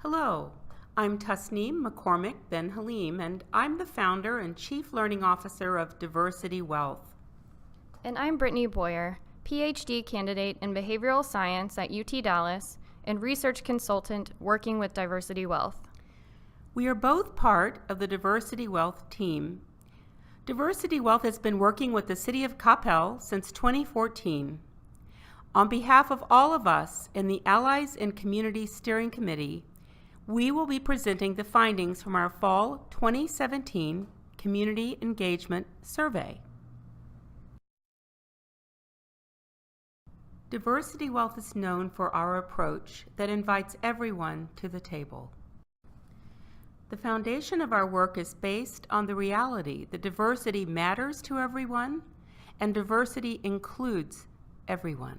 Hello, I'm Tasneem McCormick Ben Halim, and I'm the founder and Chief Learning Officer of Diversity Wealth. And I'm Brittany Boyer, PhD candidate in behavioral science at UT Dallas and research consultant working with Diversity Wealth. We are both part of the Diversity Wealth team. Diversity Wealth has been working with the City of Coppell since 2014. On behalf of all of us in the Allies and Community Steering Committee, we will be presenting the findings from our Fall 2017 Community Engagement Survey. Diversity Wealth is known for our approach that invites everyone to the table. The foundation of our work is based on the reality that diversity matters to everyone and diversity includes everyone.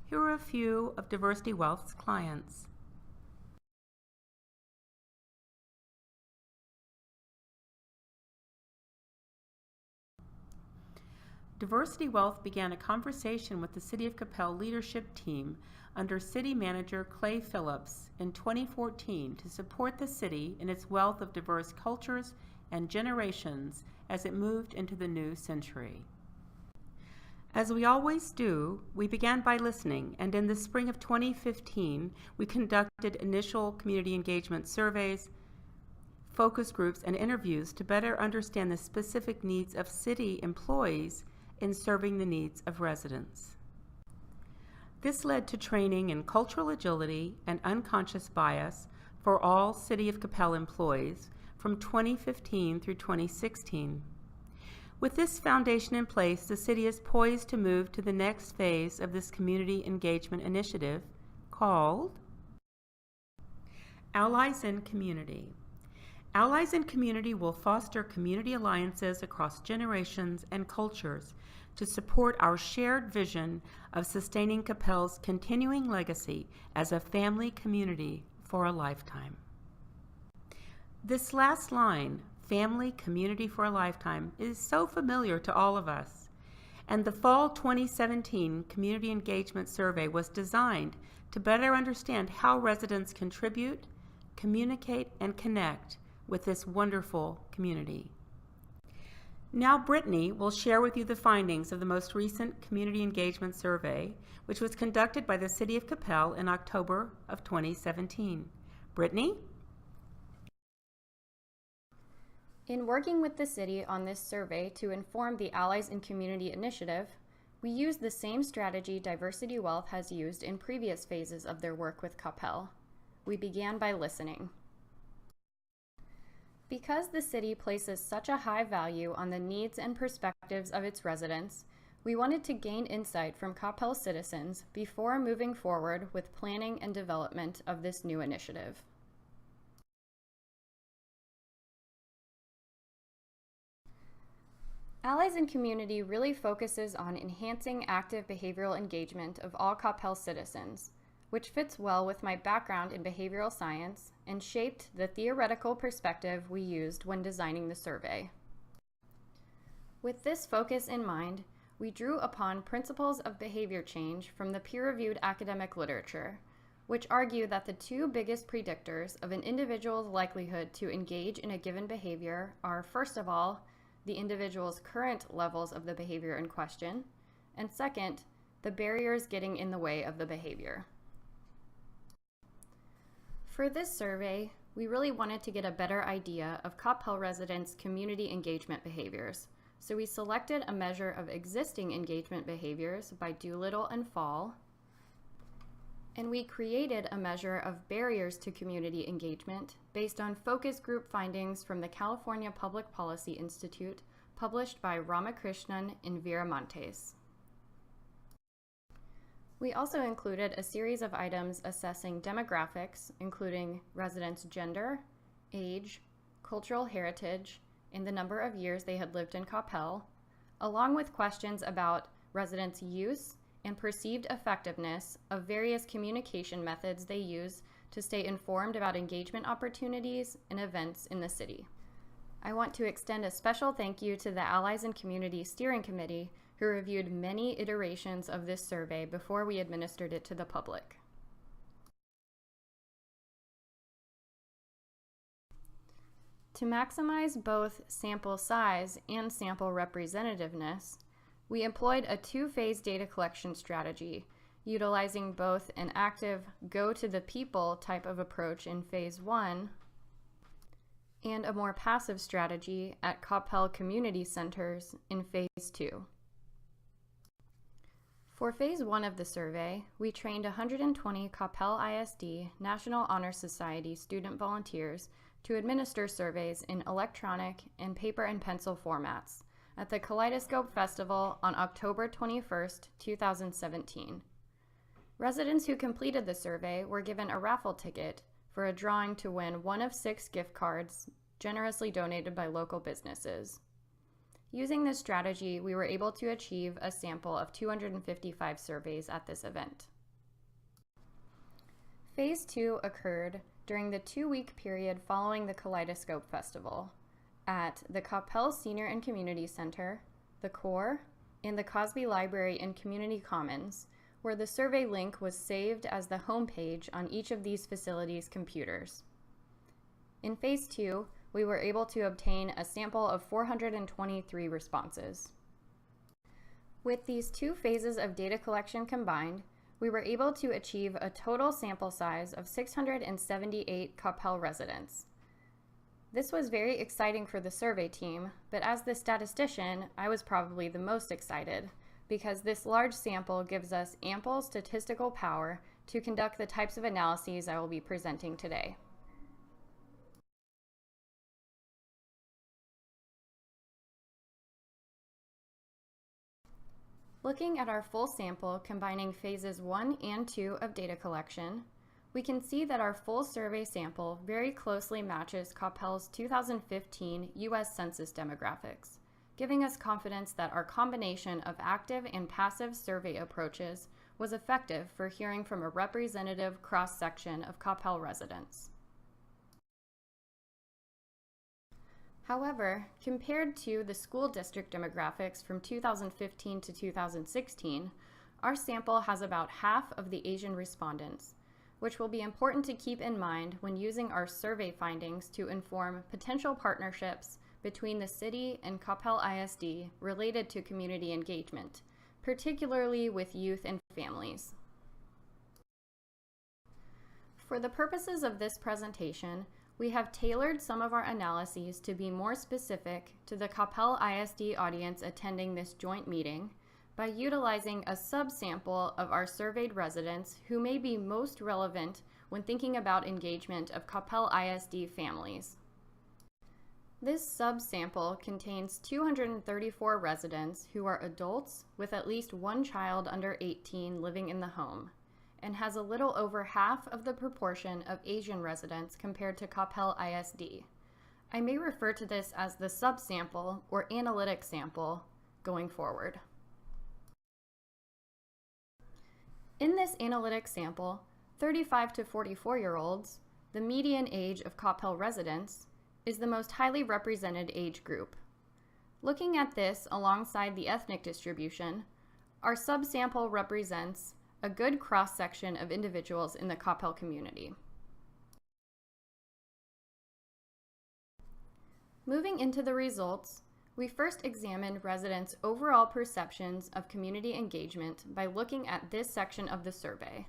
Here are a few of Diversity Wealth's clients. Diversity Wealth began a conversation with the City of Coppell leadership team under City Manager Clay Phillips in 2014 to support the city in its wealth of diverse cultures and generations as it moved into the new century. As we always do, we began by listening, and in the spring of 2015, we conducted initial community engagement surveys, focus groups, and interviews to better understand the specific needs of city employees in serving the needs of residents. This led to training in cultural agility and unconscious bias for all City of Coppell employees from 2015 through 2016. With this foundation in place, the city is poised to move to the next phase of this community engagement initiative called Allies in Community. Allies in Community will foster community alliances across generations and cultures to support our shared vision of sustaining Coppell's continuing legacy as a family community for a lifetime. This last line, family community for a lifetime, is so familiar to all of us. And the Fall 2017 Community Engagement Survey was designed to better understand how residents contribute, communicate, and connect with this wonderful community. Now Brittany will share with you the findings of the most recent Community Engagement Survey, which was conducted by the City of Coppell in October of 2017. Brittany? In working with the city on this survey to inform the Allies in Community initiative, we used the same strategy Diversity Wealth has used in previous phases of their work with Coppell. We began by listening. Because the city places such a high value on the needs and perspectives of its residents, we wanted to gain insight from Coppell citizens before moving forward with planning and development of this new initiative. Allies in Community really focuses on enhancing active behavioral engagement of all Coppell citizens, which fits well with my background in behavioral science and shaped the theoretical perspective we used when designing the survey. With this focus in mind, we drew upon principles of behavior change from the peer-reviewed academic literature, which argue that the two biggest predictors of an individual's likelihood to engage in a given behavior are, first of all, the individual's current levels of the behavior in question, and second, the barriers getting in the way of the behavior. For this survey, we really wanted to get a better idea of Coppell residents' community engagement behaviors, so we selected a measure of existing engagement behaviors by Doolittle and Fall, and we created a measure of barriers to community engagement based on focus group findings from the California Public Policy Institute published by Ramakrishnan and Viramontes. We also included a series of items assessing demographics, including residents' gender, age, cultural heritage, and the number of years they had lived in Coppell, along with questions about residents' use and perceived effectiveness of various communication methods they use to stay informed about engagement opportunities and events in the city. I want to extend a special thank you to the Allies and Community Steering Committee, who reviewed many iterations of this survey before we administered it to the public. To maximize both sample size and sample representativeness, we employed a two-phase data collection strategy, utilizing both an active go-to-the-people type of approach in Phase 1 and a more passive strategy at Coppell Community Centers in Phase 2. For Phase 1 of the survey, we trained 120 Coppell ISD National Honor Society student volunteers to administer surveys in electronic and paper and pencil formats at the Kaleidoscope Festival on October 21st, 2017. Residents who completed the survey were given a raffle ticket for a drawing to win one of 6 gift cards generously donated by local businesses. Using this strategy, we were able to achieve a sample of 255 surveys at this event. Phase 2 occurred during the 2-week period following the Kaleidoscope Festival at the Coppell Senior and Community Center, the Core, and the Cosby Library and Community Commons, where the survey link was saved as the homepage on each of these facilities' computers. In Phase 2, we were able to obtain a sample of 423 responses. With these 2 phases of data collection combined, we were able to achieve a total sample size of 678 Coppell residents. This was very exciting for the survey team, but as the statistician, I was probably the most excited because this large sample gives us ample statistical power to conduct the types of analyses I will be presenting today. Looking at our full sample combining phases 1 and 2 of data collection, we can see that our full survey sample very closely matches Coppell's 2015 U.S. Census demographics, giving us confidence that our combination of active and passive survey approaches was effective for hearing from a representative cross-section of Coppell residents. However, compared to the school district demographics from 2015 to 2016, our sample has about half of the Asian respondents, which will be important to keep in mind when using our survey findings to inform potential partnerships between the city and Coppell ISD related to community engagement, particularly with youth and families. For the purposes of this presentation, we have tailored some of our analyses to be more specific to the Coppell ISD audience attending this joint meeting by utilizing a subsample of our surveyed residents who may be most relevant when thinking about engagement of Coppell ISD families. This subsample contains 234 residents who are adults with at least one child under 18 living in the home, and has a little over half of the proportion of Asian residents compared to Coppell ISD. I may refer to this as the subsample or analytic sample going forward. In this analytic sample, 35 to 44-year-olds, the median age of Coppell residents, is the most highly represented age group. Looking at this alongside the ethnic distribution, our subsample represents a good cross-section of individuals in the Coppell community. Moving into the results, we first examined residents' overall perceptions of community engagement by looking at this section of the survey.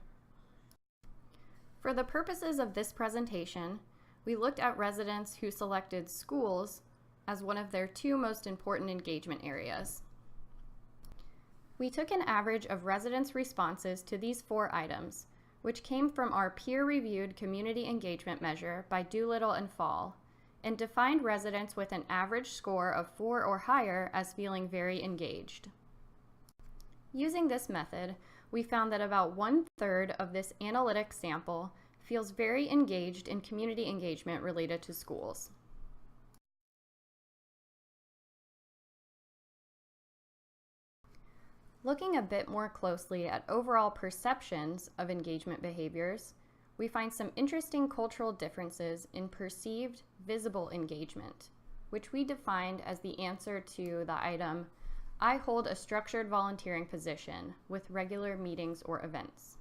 For the purposes of this presentation, we looked at residents who selected schools as one of their 2 most important engagement areas. We took an average of residents' responses to these 4 items, which came from our peer-reviewed community engagement measure by Doolittle and Fall, and defined residents with an average score of 4 or higher as feeling very engaged. Using this method, we found that about 1/3 of this analytic sample feels very engaged in community engagement related to schools. Looking a bit more closely at overall perceptions of engagement behaviors, we find some interesting cultural differences in perceived visible engagement, which we defined as the answer to the item, "I hold a structured volunteering position with regular meetings or events."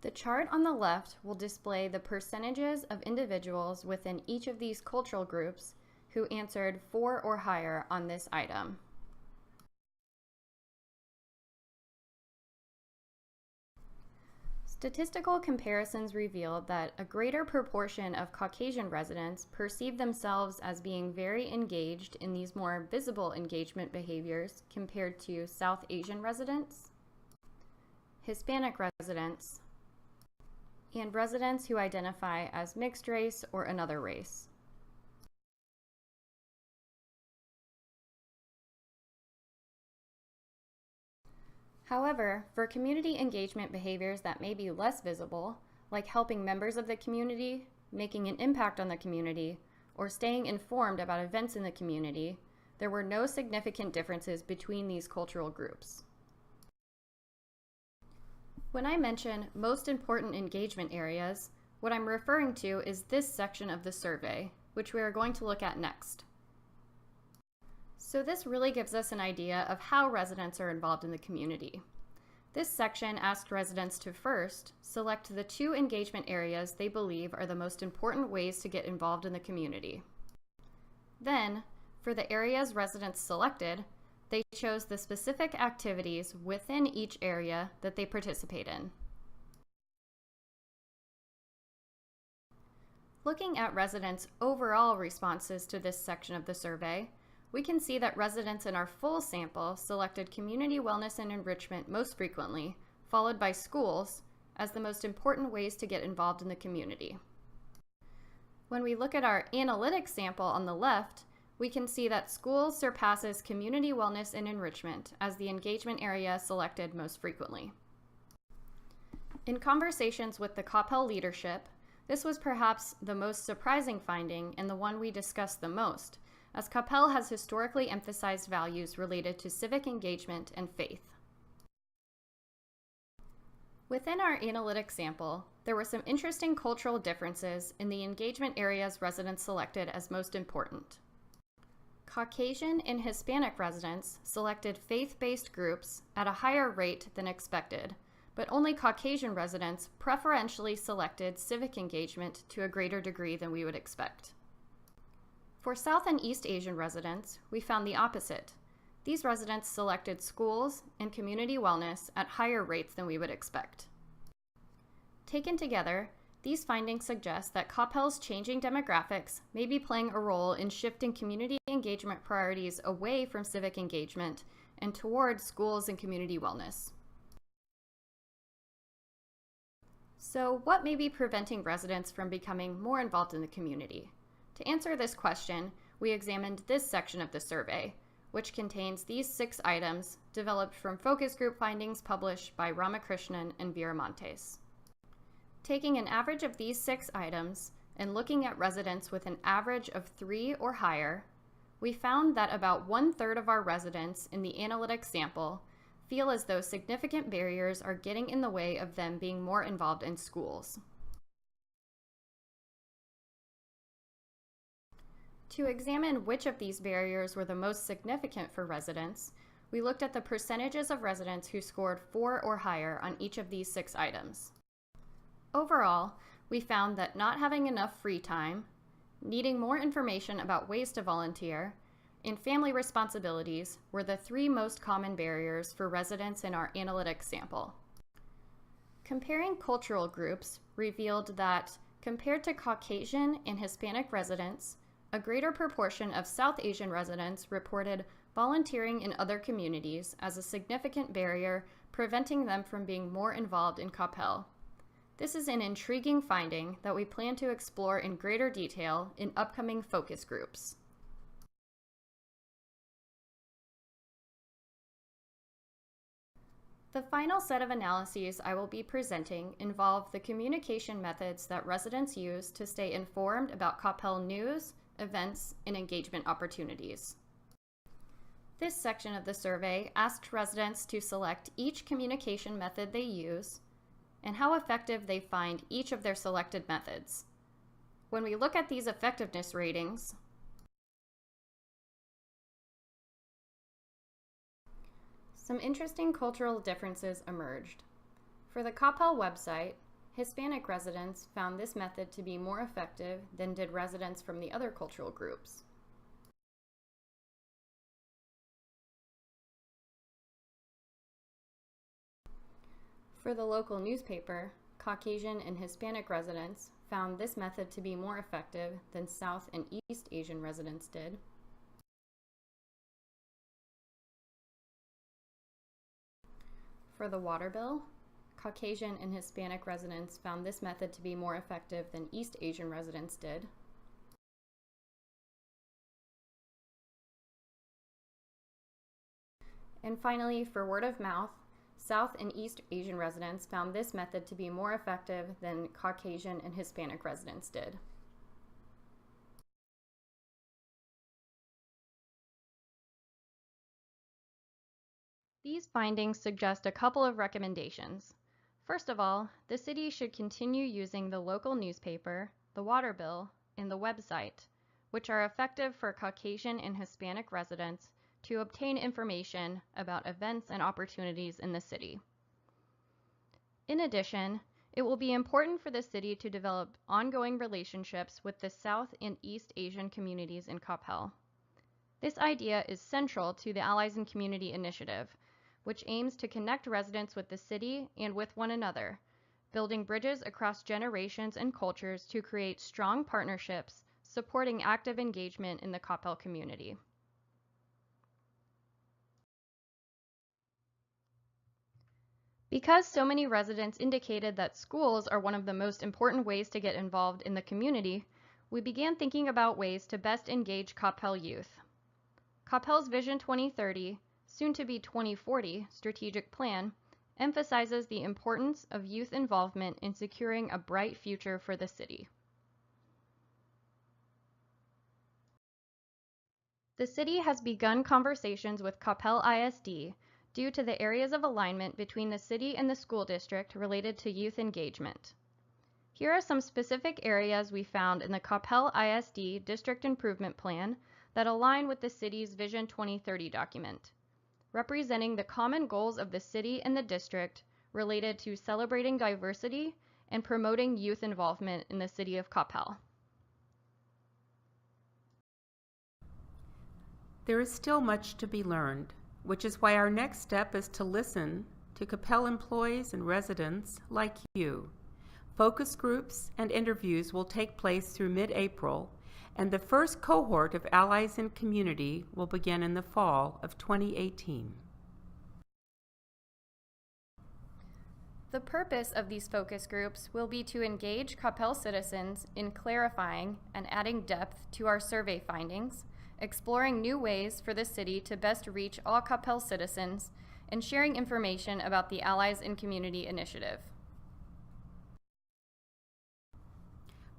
The chart on the left will display the percentages of individuals within each of these cultural groups who answered 4 or higher on this item. Statistical comparisons revealed that a greater proportion of Caucasian residents perceive themselves as being very engaged in these more visible engagement behaviors compared to South Asian residents, Hispanic residents, and residents who identify as mixed race or another race. However, for community engagement behaviors that may be less visible, like helping members of the community, making an impact on the community, or staying informed about events in the community, there were no significant differences between these cultural groups. When I mention most important engagement areas, what I'm referring to is this section of the survey, which we are going to look at next. So this really gives us an idea of how residents are involved in the community. This section asked residents to first select the 2 engagement areas they believe are the most important ways to get involved in the community. Then, for the areas residents selected, they chose the specific activities within each area that they participate in. Looking at residents' overall responses to this section of the survey, we can see that residents in our full sample selected community wellness and enrichment most frequently, followed by schools as the most important ways to get involved in the community. When we look at our analytic sample on the left, we can see that schools surpasses community wellness and enrichment as the engagement area selected most frequently. In conversations with the Coppell leadership, this was perhaps the most surprising finding and the one we discussed the most, as Coppell has historically emphasized values related to civic engagement and faith. Within our analytic sample, there were some interesting cultural differences in the engagement areas residents selected as most important. Caucasian and Hispanic residents selected faith-based groups at a higher rate than expected, but only Caucasian residents preferentially selected civic engagement to a greater degree than we would expect. For South and East Asian residents, we found the opposite. These residents selected schools and community wellness at higher rates than we would expect. Taken together, these findings suggest that Coppell's changing demographics may be playing a role in shifting community engagement priorities away from civic engagement and towards schools and community wellness. So, what may be preventing residents from becoming more involved in the community? To answer this question, we examined this section of the survey, which contains these 6 items developed from focus group findings published by Ramakrishnan and Viramontes. Taking an average of these 6 items and looking at residents with an average of 3 or higher, we found that about 1/3 of our residents in the analytic sample feel as though significant barriers are getting in the way of them being more involved in schools. To examine which of these barriers were the most significant for residents, we looked at the percentages of residents who scored 4 or higher on each of these 6 items. Overall, we found that not having enough free time, needing more information about ways to volunteer, and family responsibilities were the 3 most common barriers for residents in our analytic sample. Comparing cultural groups revealed that, compared to Caucasian and Hispanic residents, a greater proportion of South Asian residents reported volunteering in other communities as a significant barrier preventing them from being more involved in Coppell. This is an intriguing finding that we plan to explore in greater detail in upcoming focus groups. The final set of analyses I will be presenting involve the communication methods that residents use to stay informed about Coppell news, events, and engagement opportunities. This section of the survey asked residents to select each communication method they use and how effective they find each of their selected methods. When we look at these effectiveness ratings, some interesting cultural differences emerged. For the Coppell website, Hispanic residents found this method to be more effective than did residents from the other cultural groups. For the local newspaper, Caucasian and Hispanic residents found this method to be more effective than South and East Asian residents did. For the water bill, Caucasian and Hispanic residents found this method to be more effective than East Asian residents did. And finally, for word of mouth, South and East Asian residents found this method to be more effective than Caucasian and Hispanic residents did. These findings suggest a couple of recommendations. First of all, the city should continue using the local newspaper, the water bill, and the website, which are effective for Caucasian and Hispanic residents to obtain information about events and opportunities in the city. In addition, it will be important for the city to develop ongoing relationships with the South and East Asian communities in Coppell. This idea is central to the Allies and Community Initiative, which aims to connect residents with the city and with one another, building bridges across generations and cultures to create strong partnerships, supporting active engagement in the Coppell community. Because so many residents indicated that schools are one of the most important ways to get involved in the community, we began thinking about ways to best engage Coppell youth. Coppell's Vision 2030, soon to be 2040 strategic plan, emphasizes the importance of youth involvement in securing a bright future for the city. The city has begun conversations with Coppell ISD due to the areas of alignment between the city and the school district related to youth engagement. Here are some specific areas we found in the Coppell ISD District Improvement Plan that align with the city's Vision 2030 document, representing the common goals of the city and the district related to celebrating diversity and promoting youth involvement in the city of Coppell. There is still much to be learned, which is why our next step is to listen to Coppell employees and residents like you. Focus groups and interviews will take place through mid-April, and the first cohort of Allies in Community will begin in the fall of 2018. The purpose of these focus groups will be to engage Coppell citizens in clarifying and adding depth to our survey findings, exploring new ways for the city to best reach all Coppell citizens, and sharing information about the Allies in Community initiative.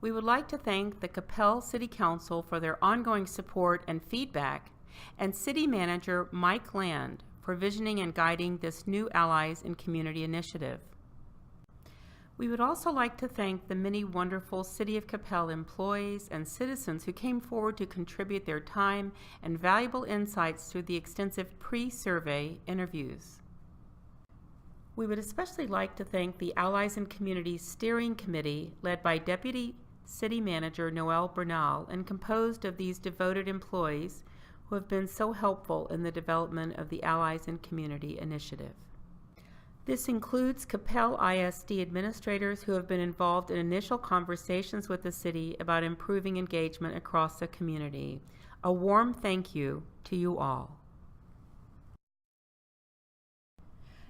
We would like to thank the Coppell City Council for their ongoing support and feedback, and City Manager Mike Land for visioning and guiding this new Allies in Community initiative. We would also like to thank the many wonderful City of Coppell employees and citizens who came forward to contribute their time and valuable insights through the extensive pre-survey interviews. We would especially like to thank the Allies in Community Steering Committee led by Deputy City Manager Noel Bernal and composed of these devoted employees who have been so helpful in the development of the Allies in Community initiative. This includes Coppell ISD administrators who have been involved in initial conversations with the city about improving engagement across the community. A warm thank you to you all.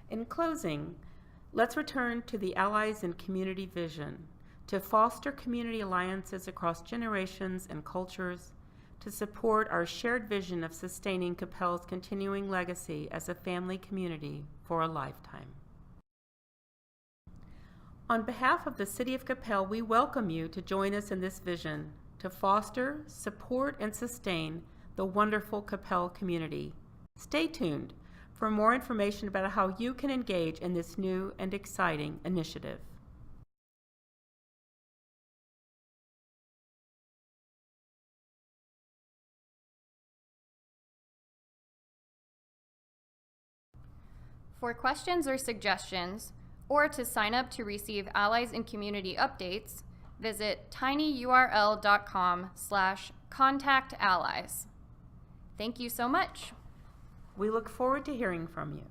In closing, let's return to the Allies in Community vision, to foster community alliances across generations and cultures, to support our shared vision of sustaining Coppell's continuing legacy as a family community for a lifetime. On behalf of the City of Coppell, we welcome you to join us in this vision to foster, support, and sustain the wonderful Coppell community. Stay tuned for more information about how you can engage in this new and exciting initiative. For questions or suggestions, Or to sign up to receive Allies and Community updates, visit tinyurl.com/contactallies. Thank you so much. We look forward to hearing from you.